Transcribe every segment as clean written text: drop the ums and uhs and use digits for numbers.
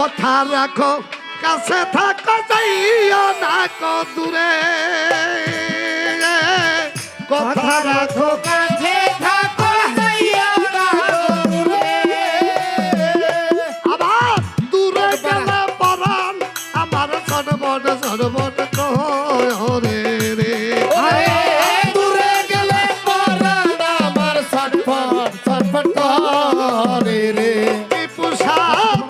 কথা রাখো কাছে থাকো যাইও না কো দূরে কথা রাখো কাছে থাকো যাইও না দূরে আবার দূরে গেলে পরাণ আমার ছটফট ছটফট করে রে দূরে গেলে পরাণ আমার ছটফট ছটফট করে রে পুষা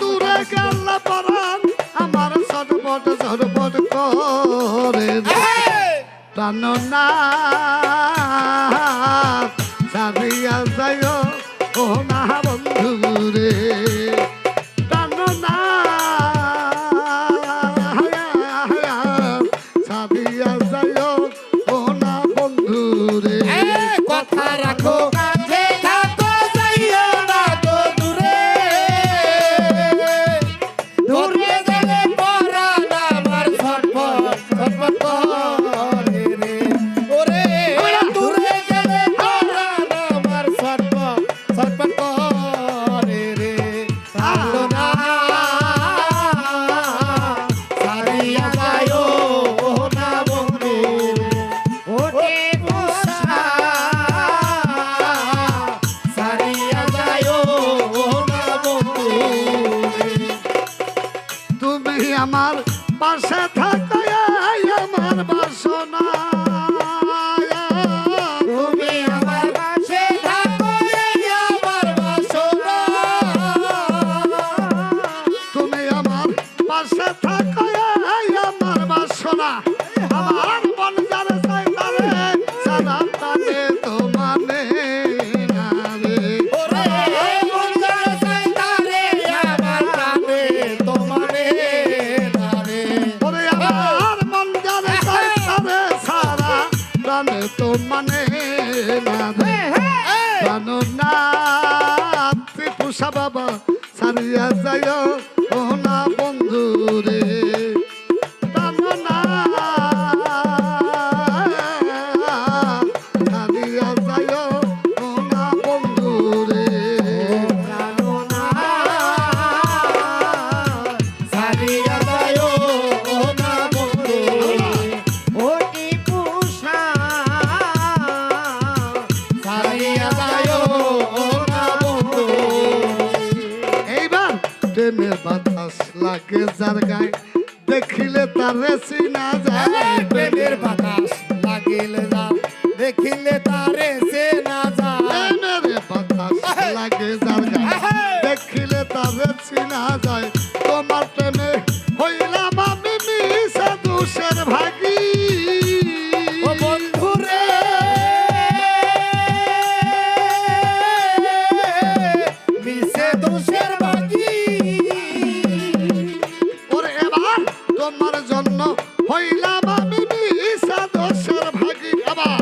দূরে গেলে পরাণ আমার ছটফট ছটফট করে রে প্রাণ না সারিয়া যায় ও না বন্ধু রে প্রাণ না সারিয়া যায় ও না বন্ধু রে কথা রাখো কাছে থাকো যাইও না তো দূরে দূরে গেলে পরাণ আমার ছটফট ছটফট করে রে ওরে দূরে গেলে পরাণ আমার ছটফট ছটফট করে রে থাকলো না সারিয়া যায়ও না বন্ধু ওরে পোষা সারিয়া যায়ও না বন্ধু তুমি আমার পাশে থাকো আমার বাসনা তুমি আমার পাশে থাকো এই আমার বাসনা তুমি আমার পাশে থাকো আমার বাসনা আমার মন যারে চাই তারে সালাম তারে তো মানে না রে ওরে মন যারে চাই তারে আমার প্রাণে তোমারে না রে ওরে আমার মন যারে চাই তারে সারা প্রাণে তো মানে না রে জানো না ত্রিপুষা বাবা সারিয়া যায় ও না বন্ধু রে জানো না সারিয়া যায় ও না বন্ধু রে জানো না সারিয়া যায়ও না বন্ধু ওটি পুষা সারিয়া যায়ও না বন্ধু এইবার প্রেমের বাতাস লাগে যার গায়ে দেখিলে তার চিনা যায় প্রেমের বাতাস লাগিলে যা দেখিলে তারে সে না যায় প্রেমের বাতাস লাগে যার গায়ে দেখিলে তার চিনা যায় তোমার প্রেমে হইলাম আমি মিশা দোষের ভাগী ও বন্ধু রে মিশে দোষের বাকি ওরে এবার তোমার জন্য হইলাম আমি মিশা দোষের ভাগী আবার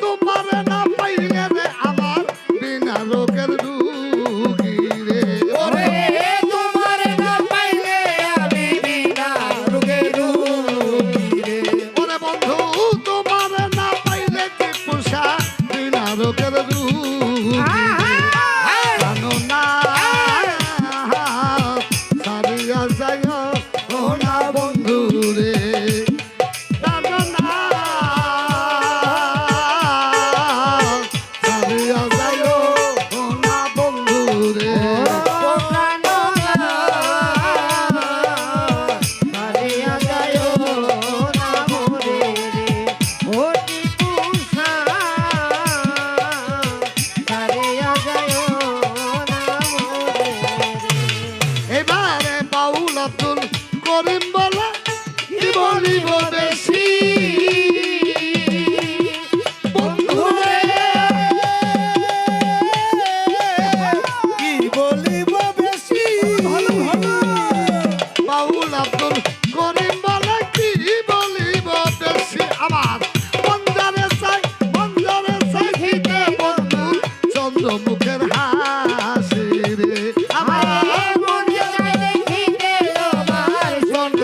তোমার না পাইলে রে আমার বিনা রোগের রুগী রে ওরে তোমার না পাইলে আমি বিনা রোগে রুগী রে ওরে বন্ধু তোমার না পাইলে কি পুষা বিনা রোগের রুগী জানো না সারিয়া যায় ও না বন্ধু রে জানো না সারিয়া যায় ও না বন্ধু রে সারিয়া যায়ও না মোরে রে ওটি পুষা সারিয়া যায়ও না মোরে রে এবারে বাউল আব্দুল করিম বলে কি বলিব বেশি বন্ধু রে কি বলিব বেশি বাউল আব্দুল করিম বলে কি বলিব বেশি আমার মঞ্জারে চাই হিতে বন্ধু চন্দ্রমুখের হাসি রে আমার আমার মন যায় দেখিতে আমার চন্দ্র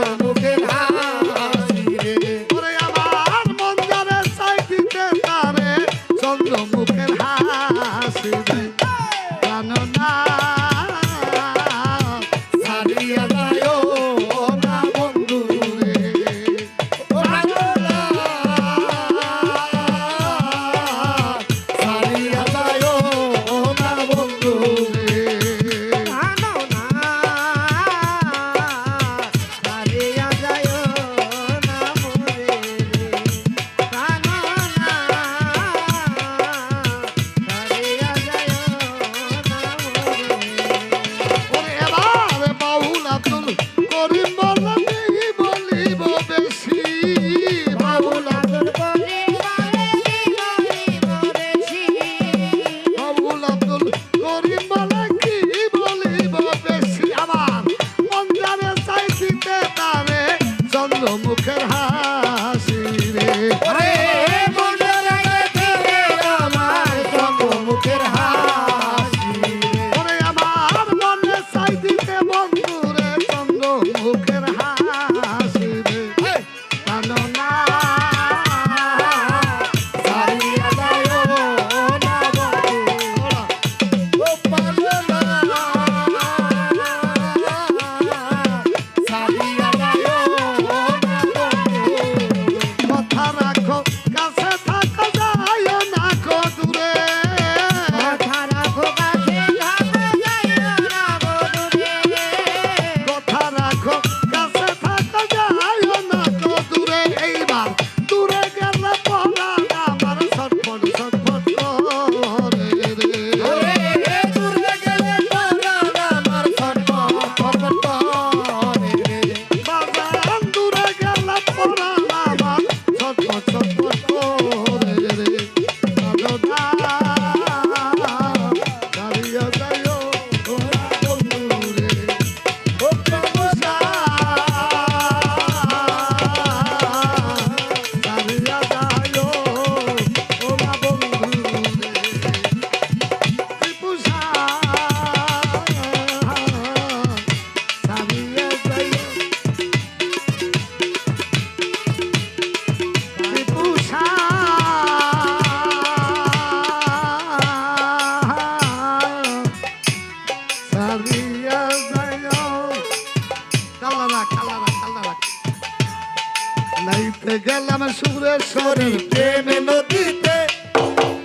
নাইতে গেলাম সুরেশ্বরের প্রেমে নদীতে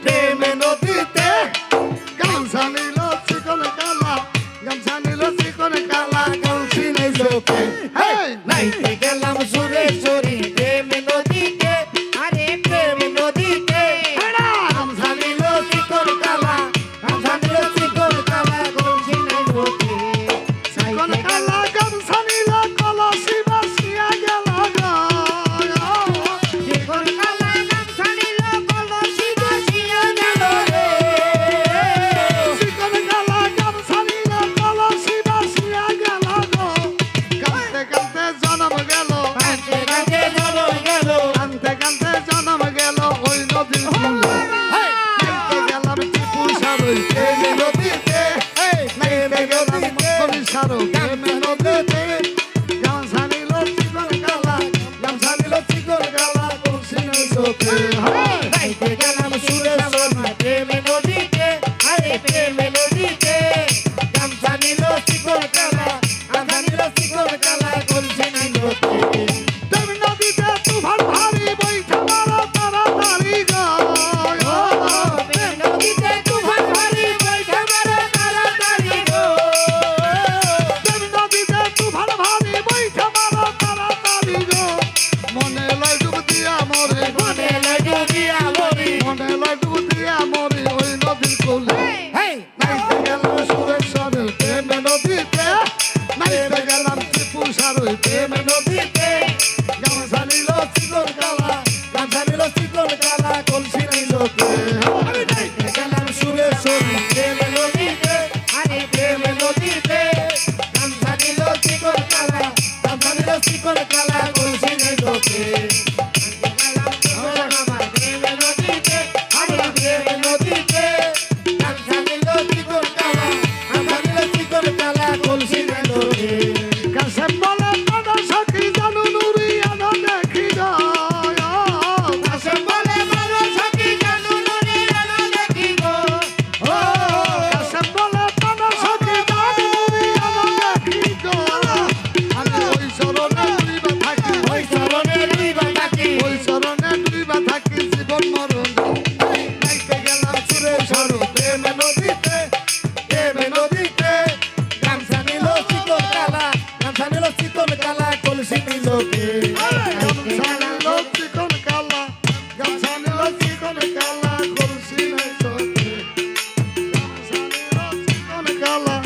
প্রেমে নদীতে গামছা নিল চিকন কালা, গামছা নিল চিকন কালা, কলসি নাই চোখে। হেই! নাইতে গেলাম সুরেশ্বরী প্রেমে নদীতে আরে প্রেমে নদীতে গামছা নিল চিকন কালা গামছা নিল চিকন কালা কলসি নাই চোখে। চিকন কালা গামছা নিল কলসি ভাসিয়া গেল গো। চিকন কালা গামছা নিল কলসি ভাসিয়া গেল রে। চিকন কালা গামছা নিল কলসি ভাসিয়া গেল গো। কাঁদতে কাঁদতে জনম গেল, কাঁদতে কাঁদতে জনম গেল। কাঁদতে কাঁদতে জনম গেল ওই নদীর কূলে। নাইতে গেলাম টিপু সারই প্রেমে নদীতে, নাইতে গেলাম কবি সারো প্রেমে নদীতে। গামছা নিল চিকন কালা, গামছা নিল চিকন কালা, কলসি নাই চোখে। হেই! নাইতে গেলাম সুরেশ্বরী প্রেমে নদীতে আরে প্রেমে নদীতে গামছা নিল চিকন কালা গামছা নিল চিকন কালা কলসি নাই চোখে। প্রেম নদীতে তুফান ভারী বইঠা মারো তাড়াতাড়ি গো। প্রেম নদীতে তুফান ভারী বইঠা মারো তাড়াতাড়ি গো। প্রেম নদীতে তুফান ভারী বইঠা মারো তাড়াতাড়ি গো। মনে লয় ডুব দিয়া মরে, মনে লাগু দিয়া মরি। মনে লয় ডুব দিয়া মরে ওই নদীর কূলে। হেই নাইতে গেলাম সুরেশ্বরের প্রেমে নদীতে, নাইতে গেলাম টিপু সারই প্রেমে নদীতে। গামছা নিল চিকন কালা, গামছা নিল চিকন কালা, কলসি নাই চোখে। নাইতে গেলাম সুরেশ্বরী প্রেমে নদীতে আরে প্রেমে নদীতে গামছা নিল চিকন কালা গামছা নিল চিকন কালা কলসি নাই চোখে। আমার প্রেমে নদীতে আরে প্রেমে নদীতে গামছা নিল চিকন কালা গামছা নিল চিকন কালা কলসি নাই চোখে। কাশেম বলে দাদা সখী জানু নুরি আনো দেখি যায়। কাশেম বলে বড় সখী জানু নুরি আলো দেখি গো। ও কাশেম বলে দাদা সখী জানু নুরি আনো দেখি গো। আমি ওই চরণে দুইবা থাকি, ওই চরণে দুইবা থাকি। ওই চরণে দুইবা থাকি জীবন মরণ। নাইতে গেলাম সুরেশ্বর প্রেমে নদীতে, প্রেমে নদীতে। গামছা নিল চিকন কালা গামছা নিল চিকন কালা কলসি নিল কে। গামছা নিল চিকন কালা, গামছা নিল চিকন কালা, কলসি নাই চোখে। গামছা নিল চিকন কালা,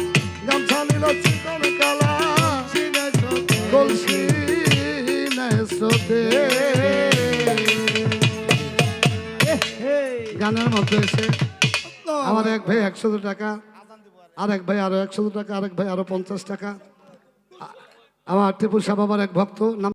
গামছা নিল চিকন কালা, কলসি নাই চোখে। গানের মধ্যে এসে আমার এক ভাই 100 টাকা, আরেক ভাই আরো 100 টাকা, আরেক ভাই আরো 50 টাকা। আমার টিপু সাহেব আমার এক ভক্ত নাম